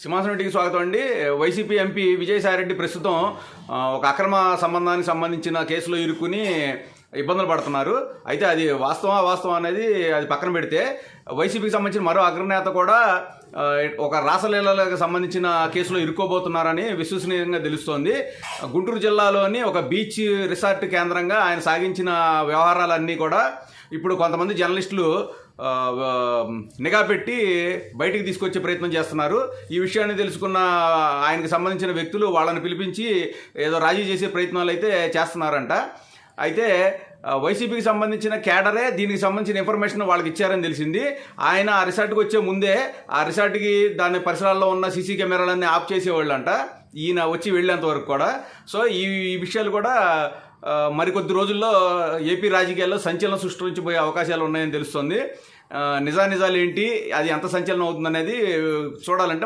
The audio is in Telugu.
సింహాసనం ఇంటికి స్వాగతం అండి. వైసీపీ ఎంపీ విజయసాయిరెడ్డి ప్రస్తుతం ఒక అక్రమ సంబంధానికి సంబంధించిన కేసులో ఇరుక్కుని ఇబ్బందులు పడుతున్నారు. అయితే అది వాస్తవం అనేది అది పక్కన పెడితే వైసీపీకి సంబంధించిన మరో అగ్రనేత కూడా ఒక రాసలీలకు సంబంధించిన కేసులో ఇరుక్కోబోతున్నారని విశ్వసనీయంగా తెలుస్తోంది. గుంటూరు జిల్లాలోని ఒక బీచ్ రిసార్ట్ కేంద్రంగా ఆయన సాగించిన వ్యవహారాలన్నీ కూడా ఇప్పుడు కొంతమంది జర్నలిస్టులు నిఘా పెట్టి బయటికి తీసుకొచ్చే ప్రయత్నం చేస్తున్నారు. ఈ విషయాన్ని తెలుసుకున్న ఆయనకు సంబంధించిన వ్యక్తులు వాళ్ళని పిలిపించి ఏదో రాజీ చేసే ప్రయత్నాలు అయితే చేస్తున్నారంట. అయితే వైసీపీకి సంబంధించిన క్యాడరే దీనికి సంబంధించిన ఇన్ఫర్మేషన్ వాళ్ళకి ఇచ్చారని తెలిసింది. ఆయన ఆ రిసార్ట్కి వచ్చే ముందే ఆ రిసార్ట్కి దాని పరిసరాల్లో ఉన్న సీసీ కెమెరాలన్నీ ఆఫ్ చేసేవాళ్ళంట, ఈయన వచ్చి వెళ్ళేంత వరకు కూడా. సో ఈ విషయాలు కూడా మరికొద్ది రోజుల్లో ఏపీ రాజకీయాల్లో సంచలనం సృష్టించిపోయే అవకాశాలు ఉన్నాయని తెలుస్తుంది. నిజాలు ఏంటి, అది ఎంత సంచలనం అవుతుందనేది చూడాలంటే